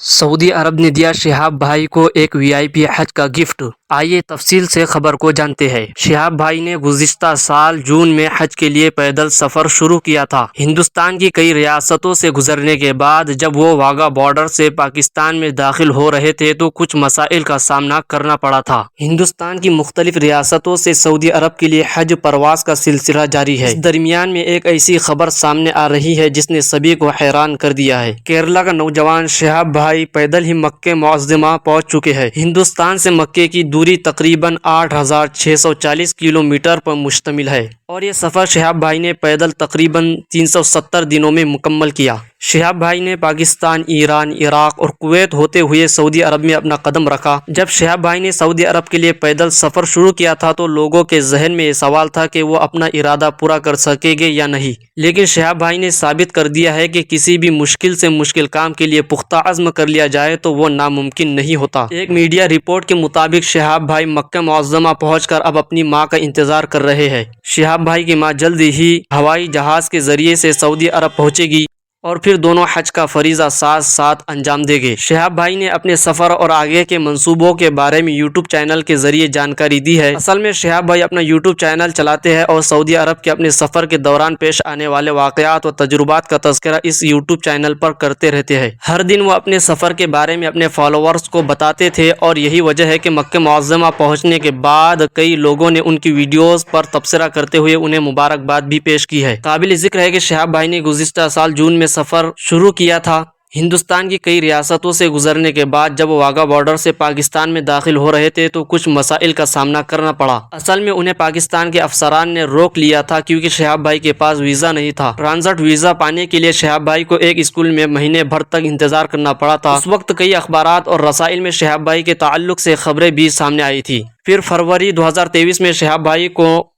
سعودی عرب نے دیا شہاب بھائی کو ایک وی آئی پی حج کا گفٹ۔ آئیے تفصیل سے خبر کو جانتے ہیں۔ شہاب بھائی نے گزشتہ سال جون میں حج کے لیے پیدل سفر شروع کیا تھا۔ ہندوستان کی کئی ریاستوں سے گزرنے کے بعد جب وہ واگا بارڈر سے پاکستان میں داخل ہو رہے تھے تو کچھ مسائل کا سامنا کرنا پڑا تھا۔ ہندوستان کی مختلف ریاستوں سے سعودی عرب کے لیے حج پرواز کا سلسلہ جاری ہے۔ اس درمیان میں ایک ایسی خبر سامنے آ رہی ہے جس نے سبھی کو حیران کر دیا ہے۔ کیرلا کا نوجوان شہاب بھائی پیدل ہی مکہ معظمہ پہنچ چکے ہیں۔ ہندوستان سے مکہ کی دوری تقریباً 8640 کلومیٹر پر مشتمل ہے اور یہ سفر شہاب بھائی نے پیدل تقریباً 370 دنوں میں مکمل کیا۔ شہاب بھائی نے پاکستان، ایران، عراق اور کویت ہوتے ہوئے سعودی عرب میں اپنا قدم رکھا۔ جب شہاب بھائی نے سعودی عرب کے لیے پیدل سفر شروع کیا تھا تو لوگوں کے ذہن میں یہ سوال تھا کہ وہ اپنا ارادہ پورا کر سکیں گے یا نہیں، لیکن شہاب بھائی نے ثابت کر دیا ہے کہ کسی بھی مشکل سے مشکل کام کے لیے پختہ عزم کر لیا جائے تو وہ ناممکن نہیں ہوتا۔ ایک میڈیا رپورٹ کے مطابق شہاب بھائی مکہ معظمہ پہنچ کر اب اپنی ماں کا انتظار کر رہے ہیں۔ شہاب بھائی کی ماں جلد ہی ہوائی جہاز کے ذریعے سے سعودی عرب پہنچے گی اور پھر دونوں حج کا فریضہ ساتھ ساتھ انجام دیں گے۔ شہاب بھائی نے اپنے سفر اور آگے کے منصوبوں کے بارے میں یوٹیوب چینل کے ذریعے جانکاری دی ہے۔ اصل میں شہاب بھائی اپنا یوٹیوب چینل چلاتے ہیں اور سعودی عرب کے اپنے سفر کے دوران پیش آنے والے واقعات اور تجربات کا تذکرہ اس یوٹیوب چینل پر کرتے رہتے ہیں۔ ہر دن وہ اپنے سفر کے بارے میں اپنے فالوورز کو بتاتے تھے اور یہی وجہ ہے کہ مکہ معظمہ پہنچنے کے بعد کئی لوگوں نے ان کی ویڈیوز پر تبصرہ کرتے ہوئے انہیں مبارکباد بھی پیش کی ہے۔ قابل ذکر ہے کہ شہاب بھائی نے گزشتہ سال جون میں سفر شروع کیا تھا۔ ہندوستان کی کئی ریاستوں سے گزرنے کے بعد جب وہ واگا بارڈر سے پاکستان میں داخل ہو رہے تھے تو کچھ مسائل کا سامنا کرنا پڑا۔ اصل میں انہیں پاکستان کے افسران نے روک لیا تھا کیونکہ شہاب بھائی کے پاس ویزا نہیں تھا۔ ٹرانزٹ ویزا پانے کے لیے شہاب بھائی کو ایک اسکول میں مہینے بھر تک انتظار کرنا پڑا تھا۔ اس وقت کئی اخبارات اور رسائل میں شہاب بھائی کے تعلق سے خبریں بھی سامنے آئی تھی۔ پھر فروری 2023 میں شہاب بھائی کو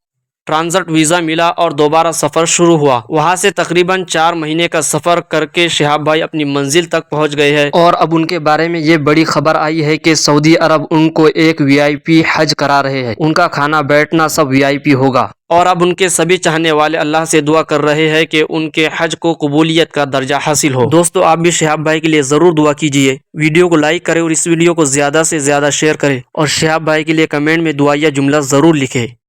ٹرانزٹ ویزا ملا اور دوبارہ سفر شروع ہوا۔ وہاں سے تقریباً 4 مہینے کا سفر کر کے شہاب بھائی اپنی منزل تک پہنچ گئے ہیں اور اب ان کے بارے میں یہ بڑی خبر آئی ہے کہ سعودی عرب ان کو ایک وی آئی پی حج کرا رہے ہیں۔ ان کا کھانا بیٹھنا سب وی آئی پی ہوگا اور اب ان کے سبھی چاہنے والے اللہ سے دعا کر رہے ہیں کہ ان کے حج کو قبولیت کا درجہ حاصل ہو۔ دوستو، آپ بھی شہاب بھائی کے لیے ضرور دعا کیجیے۔ ویڈیو کو لائک کریں اور اس ویڈیو کو زیادہ سے زیادہ شیئر کریں اور شہاب بھائی کے لیے کمنٹ میں دعائیہ جملہ ضرور لکھیں۔